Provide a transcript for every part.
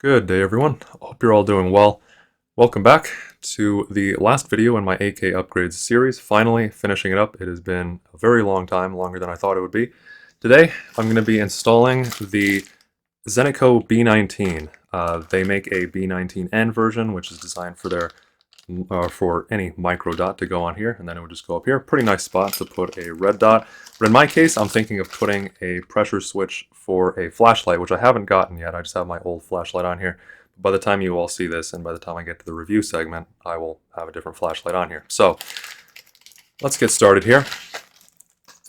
Good day, everyone. Hope you're all doing well. Welcome back to the last video in my AK upgrades series. Finally finishing it up. It has been a very long time, longer than I thought it would be. Today, I'm going to be installing the Zenitco B-19. They make a B-19N version, which is designed for their for any micro dot to go on here, and then it would just go up here. Pretty nice spot to put a red dot. But in my case, I'm thinking of putting a pressure switch for a flashlight, which I haven't gotten yet. I just have my old flashlight on here. By the time you all see this, and by the time I get to the review segment, I will have a different flashlight on here. So let's get started here.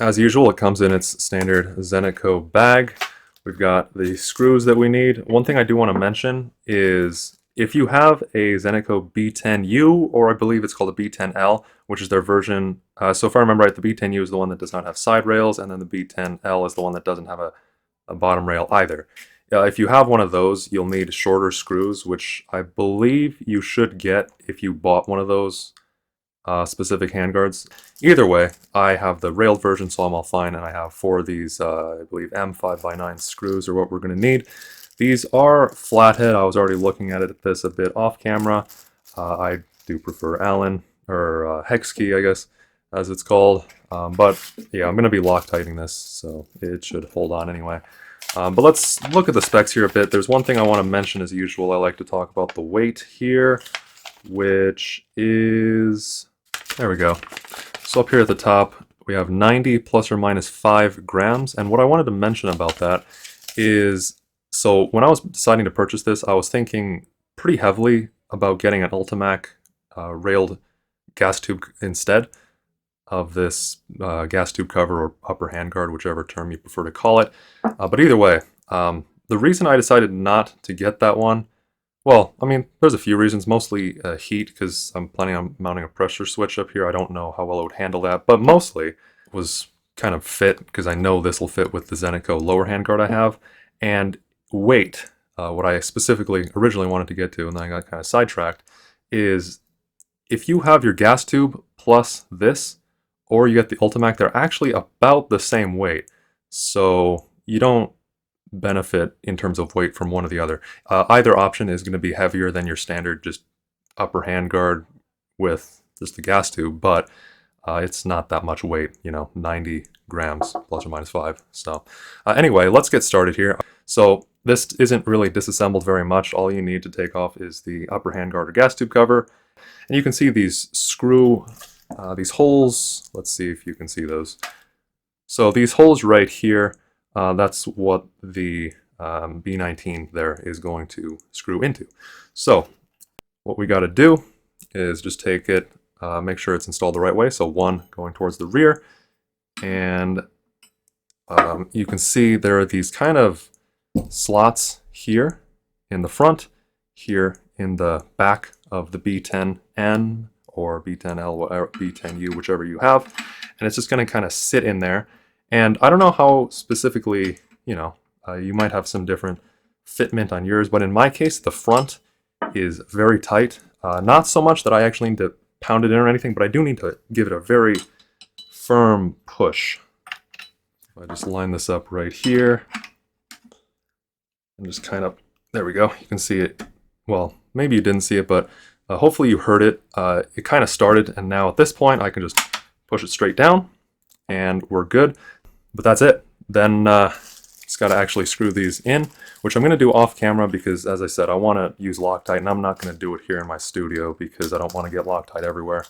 As usual, it comes in its standard Zenitco bag. We've got the screws that we need. One thing I do want to mention is if you have a Zenitco B10U, or I believe it's called a B10L, which is their version, so if I remember right, the B10U is the one that does not have side rails, and then the B10L is the one that doesn't have a bottom rail either. If you have one of those, you'll need shorter screws, which I believe you should get if you bought one of those specific handguards. Either way, I have the railed version, so I'm all fine, and I have 4 of these, I believe M5x9 screws are what we're going to need. These are flathead. I was already looking at this a bit off camera. I do prefer Allen, or hex key, I guess, as it's called. But yeah, I'm going to be Loctiting this, so it should hold on anyway. But let's look at the specs here a bit. There's one thing I want to mention as usual. I like to talk about the weight here, which is, there we go. So up here at the top, we have 90 plus or minus 5 grams. And what I wanted to mention about that is, so when I was deciding to purchase this, I was thinking pretty heavily about getting an Ultimac railed gas tube instead of this gas tube cover or upper handguard, whichever term you prefer to call it. But either way, the reason I decided not to get that one, well, I mean, there's a few reasons, mostly heat, because I'm planning on mounting a pressure switch up here. I don't know how well it would handle that, but mostly was kind of fit, because I know this will fit with the Zenitco lower handguard I have, and weight, what I specifically originally wanted to get to, and then I got kind of sidetracked, is if you have your gas tube plus this, or you get the Ultimac, they're actually about the same weight. So you don't benefit in terms of weight from one or the other. Either option is going to be heavier than your standard just upper handguard with just the gas tube, but it's not that much weight, 90 grams plus or minus 5. So anyway, let's get started here. So this isn't really disassembled very much. All you need to take off is the upper handguard or gas tube cover. And you can see these these holes. Let's see if you can see those. So these holes right here, that's what the B-19 there is going to screw into. So what we got to do is just take it, make sure it's installed the right way. So one going towards the rear, and you can see there are these kind of slots here in the front, here in the back of the B10N or B10L, or B10U, whichever you have, and it's just going to kind of sit in there. And I don't know how specifically, you might have some different fitment on yours, but in my case, the front is very tight. Not so much that I actually need to pound it in or anything, but I do need to give it a very firm push. If I just line this up right here, and just kind of, there we go. You can see it. Well, maybe you didn't see it, but hopefully you heard it. It kind of started, and now at this point, I can just push it straight down, and we're good. But that's it. Then just got to actually screw these in, which I'm going to do off camera because, as I said, I want to use Loctite, and I'm not going to do it here in my studio because I don't want to get Loctite everywhere.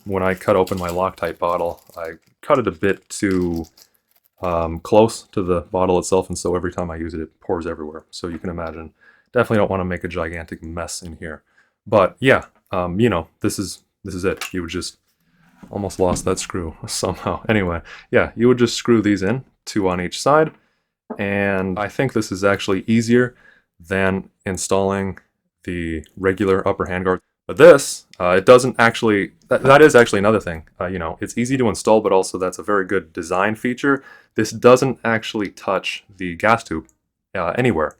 When I cut open my Loctite bottle, I cut it a bit too close to the bottle itself, and so every time I use it, it pours everywhere. So you can imagine, definitely don't want to make a gigantic mess in here. But yeah, this is it. You would just almost lost that screw somehow. Anyway, yeah, you would just screw these in, 2 on each side, and I think this is actually easier than installing the regular upper handguard. But this, it doesn't actually, that is actually another thing. It's easy to install, but also that's a very good design feature. This doesn't actually touch the gas tube anywhere,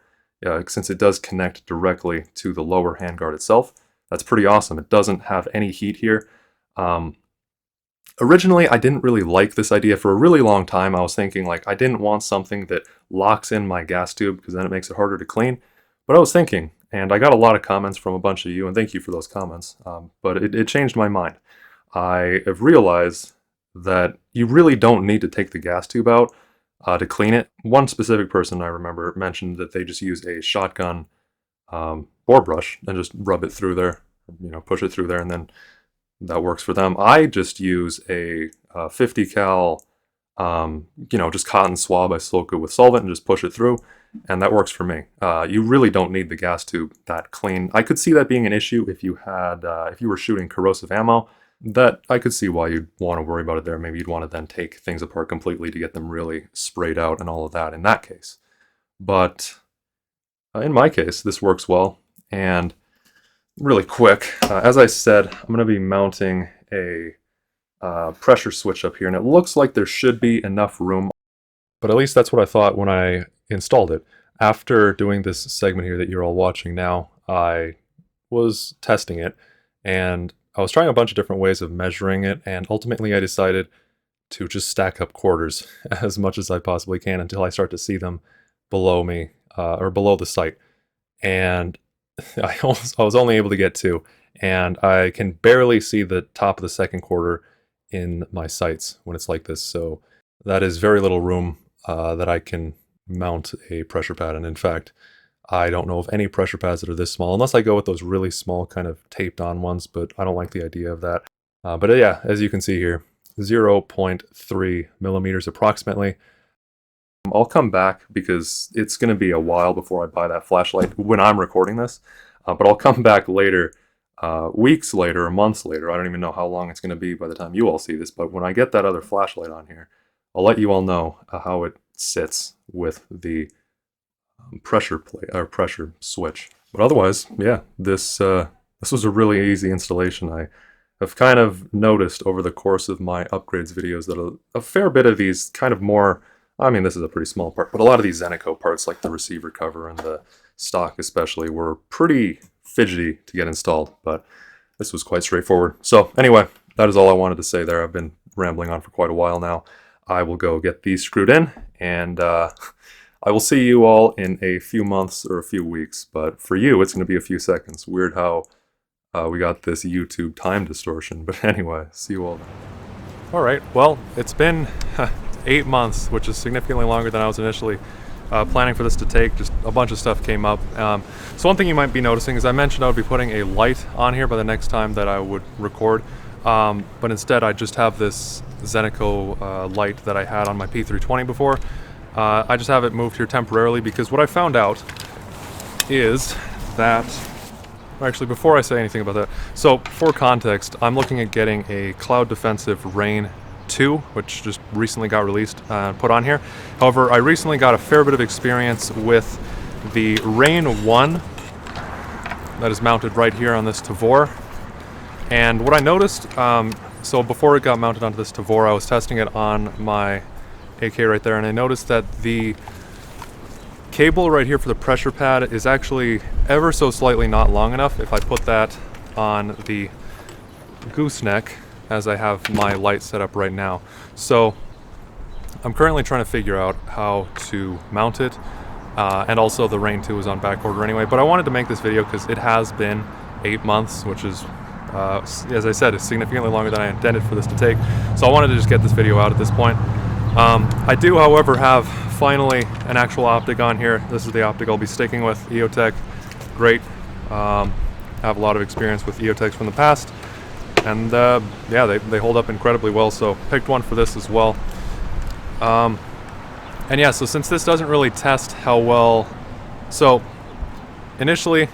since it does connect directly to the lower handguard itself. That's pretty awesome. It doesn't have any heat here. Originally, I didn't really like this idea. For a really long time, I was thinking, like, I didn't want something that locks in my gas tube because then it makes it harder to clean. But I was thinking, and I got a lot of comments from a bunch of you, and thank you for those comments, but it changed my mind. I have realized that you really don't need to take the gas tube out to clean it. One specific person I remember mentioned that they just use a shotgun bore brush and just rub it through there, push it through there, and then that works for them. I just use a 50 cal, just cotton swab. I soak it with solvent and just push it through, and that works for me. You really don't need the gas tube that clean. I could see that being an issue if you had, if you were shooting corrosive ammo. That I could see why you'd want to worry about it there. Maybe you'd want to then take things apart completely to get them really sprayed out and all of that in that case. But in my case, this works well. And really quick, as I said, I'm going to be mounting a pressure switch up here, and it looks like there should be enough room. But at least that's what I thought when I installed it. After doing this segment here that you're all watching now, I was testing it, and I was trying a bunch of different ways of measuring it, and ultimately I decided to just stack up quarters as much as I possibly can until I start to see them below me, or below the sight. And I was only able to get 2, and I can barely see the top of the second quarter in my sights when it's like this, so that is very little room that I can mount a pressure pad. And in fact, I don't know of any pressure pads that are this small, unless I go with those really small kind of taped on ones, but I don't like the idea of that. But yeah, as you can see here, 0.3 millimeters approximately. I'll come back because it's going to be a while before I buy that flashlight when I'm recording this, but I'll come back later, weeks later or months later. I don't even know how long it's going to be by the time you all see this, but when I get that other flashlight on here, I'll let you all know how it sits with the pressure plate or pressure switch. But otherwise, yeah, this was a really easy installation. I have kind of noticed over the course of my upgrades videos that a fair bit of these kind of more, I mean, this is a pretty small part, but a lot of these Zenitco parts, like the receiver cover and the stock especially, were pretty fidgety to get installed, but this was quite straightforward. So anyway, that is all I wanted to say there. I've been rambling on for quite a while now. I will go get these screwed in, and I will see you all in a few months or a few weeks, but for you, it's going to be a few seconds. Weird how we got this YouTube time distortion, but anyway, see you all then. All right, well, it's been 8 months, which is significantly longer than I was initially planning for this to take. Just a bunch of stuff came up. So one thing you might be noticing is I mentioned I would be putting a light on here by the next time that I would record, but instead I just have this Zenitco light that I had on my P320 before. I just have it moved here temporarily because what I found out is that, actually before I say anything about that, so for context, I'm looking at getting a Cloud Defensive Rain 2, which just recently got released and put on here. However, I recently got a fair bit of experience with the Rain 1 that is mounted right here on this Tavor. And what I noticed, so before it got mounted onto this Tavor, I was testing it on my AK right there, and I noticed that the cable right here for the pressure pad is actually ever so slightly not long enough if I put that on the gooseneck as I have my light set up right now. So I'm currently trying to figure out how to mount it, and also the Rain 2 is on back order anyway, but I wanted to make this video because it has been 8 months, which is, as I said, is significantly longer than I intended for this to take, so I wanted to just get this video out at this point. I do, however, have finally an actual optic on here. This is the optic I'll be sticking with, EOTech. Great. Have a lot of experience with EOTechs from the past, and yeah, they hold up incredibly well, so picked one for this as well. And yeah, so since this doesn't really test how well, so initially,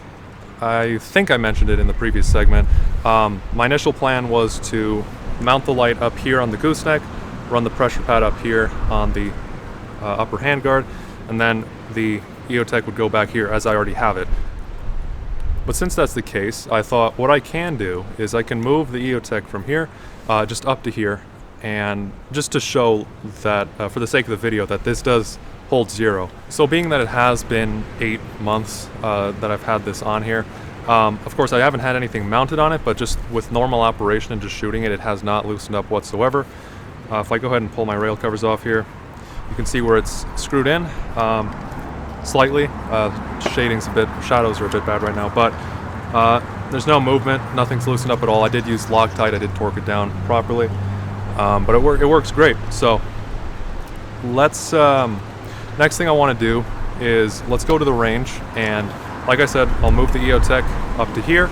I think I mentioned it in the previous segment, my initial plan was to mount the light up here on the gooseneck, run the pressure pad up here on the upper handguard, and then the EOTech would go back here as I already have it. But since that's the case, I thought what I can do is I can move the EOTech from here just up to here, and just to show that, for the sake of the video, that this does hold 0. So being that it has been 8 months that I've had this on here, of course I haven't had anything mounted on it, but just with normal operation and just shooting it, it has not loosened up whatsoever. If I go ahead and pull my rail covers off here, you can see where it's screwed in. slightly. Shading's a bit, shadows are a bit bad right now, but there's no movement, nothing's loosened up at all. I did use Loctite, I did torque it down properly, but it works great. So let's, next thing I want to do is let's go to the range, and like I said, I'll move the EOTech up to here,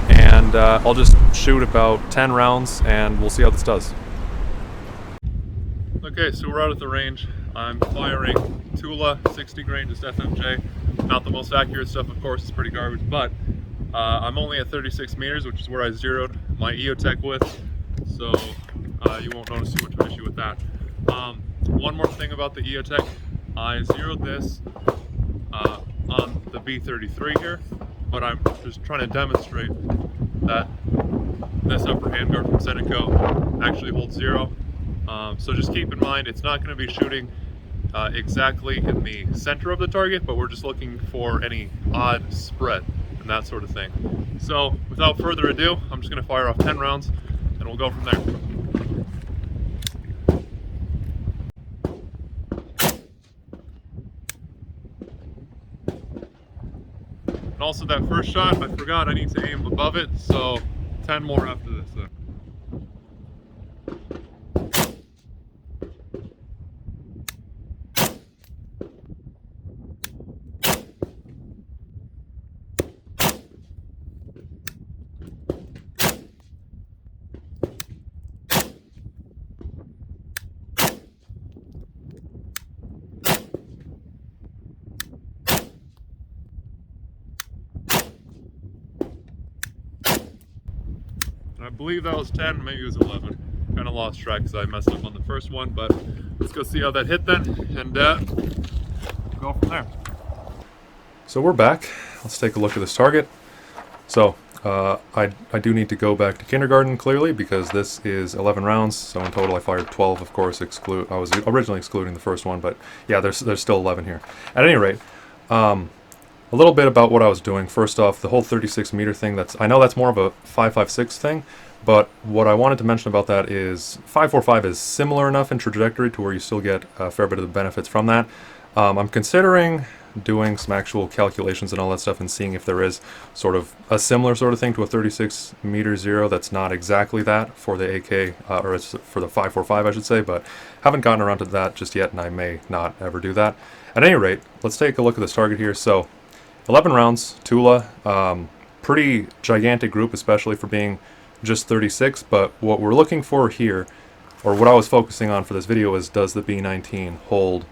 and I'll just shoot about 10 rounds and we'll see how this does. Okay, so we're out at the range. I'm firing Tula 60 grain, just FMJ. Not the most accurate stuff, of course, it's pretty garbage, but I'm only at 36 meters, which is where I zeroed my EOTech with, so you won't notice too much of an issue with that. One more thing about the EOTech, I zeroed this on the B-33 here, but I'm just trying to demonstrate that this upper handguard from Zenitco actually holds zero. So just keep in mind, it's not going to be shooting exactly in the center of the target, but we're just looking for any odd spread and that sort of thing. So without further ado, I'm just going to fire off 10 rounds and we'll go from there. And also that first shot, I forgot I need to aim above it, so 10 more after this. I believe that was 10, maybe it was 11. Kind of lost track because I messed up on the first one, but let's go see how that hit then, and go from there. So we're back. Let's take a look at this target. So I do need to go back to kindergarten, clearly, because this is 11 rounds, so in total I fired 12, of course. I was originally excluding the first one, but yeah, there's still 11 here. At any rate, a little bit about what I was doing. First off, the whole 36 meter thing, I know that's more of a 5.56 thing, but what I wanted to mention about that is 5.45 is similar enough in trajectory to where you still get a fair bit of the benefits from that. I'm considering doing some actual calculations and all that stuff and seeing if there is sort of a similar sort of thing to a 36 meter zero that's not exactly that for the AK, or it's for the 5.45 I should say, but haven't gotten around to that just yet, and I may not ever do that. At any rate, let's take a look at this target here. So 11 rounds, Tula, pretty gigantic group, especially for being just 36, but what we're looking for here, or what I was focusing on for this video, is does the B-19 hold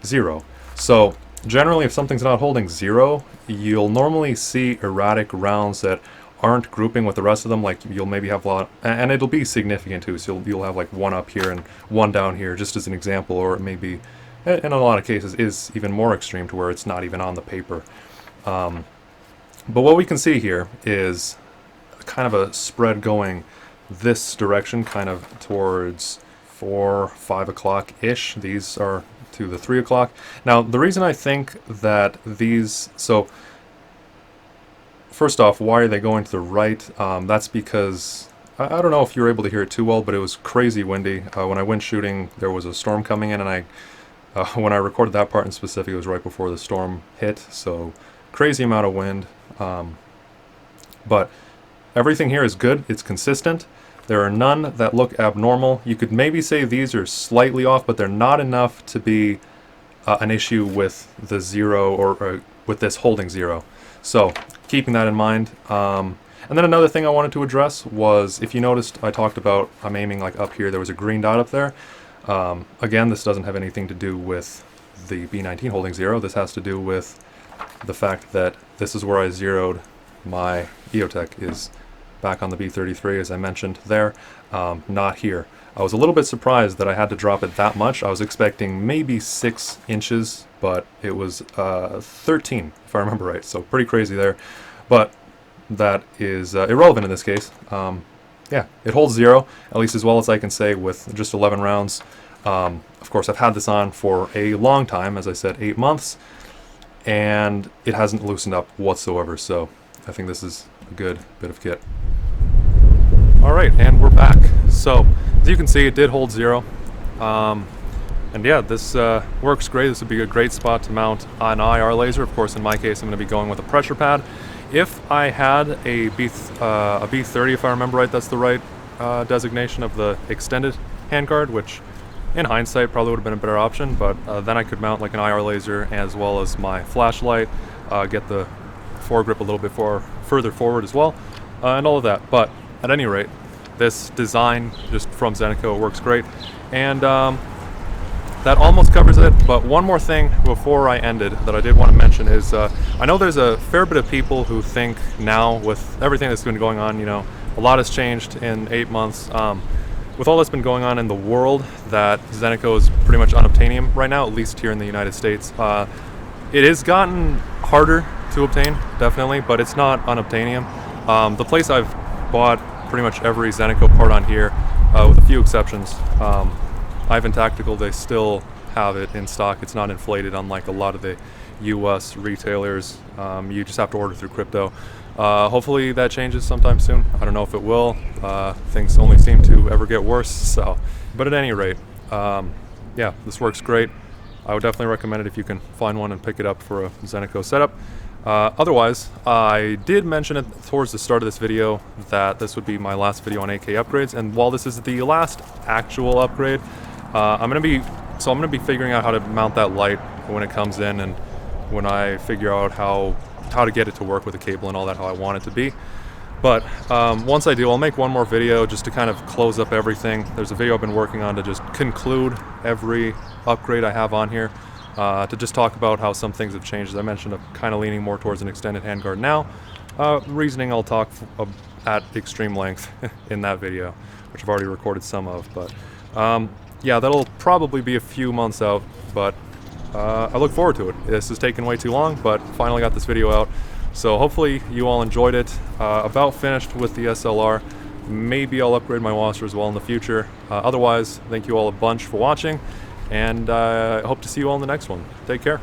zero? So generally, if something's not holding zero, you'll normally see erratic rounds that aren't grouping with the rest of them. Like you'll maybe have a lot, and it'll be significant too, so you'll have like one up here and one down here, just as an example, or it may be, in a lot of cases, is even more extreme to where it's not even on the paper. But what we can see here is kind of a spread going this direction, kind of towards 4, 5 o'clock-ish. These are to the 3 o'clock. Now, the reason I think that so first off, why are they going to the right? That's because, I don't know if you were able to hear it too well, but it was crazy windy. When I went shooting, there was a storm coming in, and when I recorded that part in specific, it was right before the storm hit, so crazy amount of wind, but everything here is good. It's consistent. There are none that look abnormal. You could maybe say these are slightly off, but they're not enough to be an issue with the zero, or with this holding zero. So keeping that in mind. And then another thing I wanted to address was, if you noticed, I talked about I'm aiming like up here. There was a green dot up there. Again, this doesn't have anything to do with the B-19 holding zero. This has to do with the fact that this is where I zeroed my EOTech, is back on the B-33, as I mentioned there, not here. I was a little bit surprised that I had to drop it that much. I was expecting maybe 6 inches, but it was 13, if I remember right, so pretty crazy there. But that is irrelevant in this case. Yeah, it holds zero, at least as well as I can say with just 11 rounds. Of course, I've had this on for a long time, as I said, 8 months, and it hasn't loosened up whatsoever, so I think this is a good bit of kit. Alright, and we're back. So, as you can see, it did hold zero. And yeah, this works great. This would be a great spot to mount an IR laser. Of course, in my case, I'm going to be going with a pressure pad. If I had a B30, if I remember right, that's the right designation of the extended handguard, which in hindsight probably would have been a better option, but then I could mount like an IR laser as well as my flashlight, get the foregrip a little bit further forward as well, and all of that. But at any rate, this design just from Zenitco works great, and that almost covers it. But one more thing before I ended that I did want to mention is I know there's a fair bit of people who think now, with everything that's been going on, you know, a lot has changed in 8 months. With all that's been going on in the world, that Zenitco is pretty much unobtainium right now, at least here in the United States. It has gotten harder to obtain, definitely, but it's not unobtainium. The place I've bought pretty much every Zenitco part on here, with a few exceptions. Ivan Tactical, they still have it in stock. It's not inflated, unlike a lot of the US retailers. You just have to order through crypto. Hopefully that changes sometime soon. I don't know if it will. Things only seem to ever get worse. So, but at any rate, yeah, this works great. I would definitely recommend it if you can find one and pick it up for a Zenitco setup. Otherwise, I did mention it towards the start of this video that this would be my last video on AK upgrades, and while this is the last actual upgrade, I'm gonna be figuring out how to mount that light when it comes in, and when I figure out how to get it to work with the cable and all that, how I want it to be. But once I do, I'll make one more video just to kind of close up everything. There's a video I've been working on to just conclude every upgrade I have on here, to just talk about how some things have changed. As I mentioned, I'm kind of leaning more towards an extended handguard now. Reasoning I'll talk at extreme length in that video, which I've already recorded some of. But yeah, that'll probably be a few months out, but I look forward to it. This has taken way too long, but finally got this video out. So hopefully you all enjoyed it. About finished with the SLR. Maybe I'll upgrade my washer as well in the future. Otherwise, thank you all a bunch for watching, and I hope to see you all in the next one. Take care.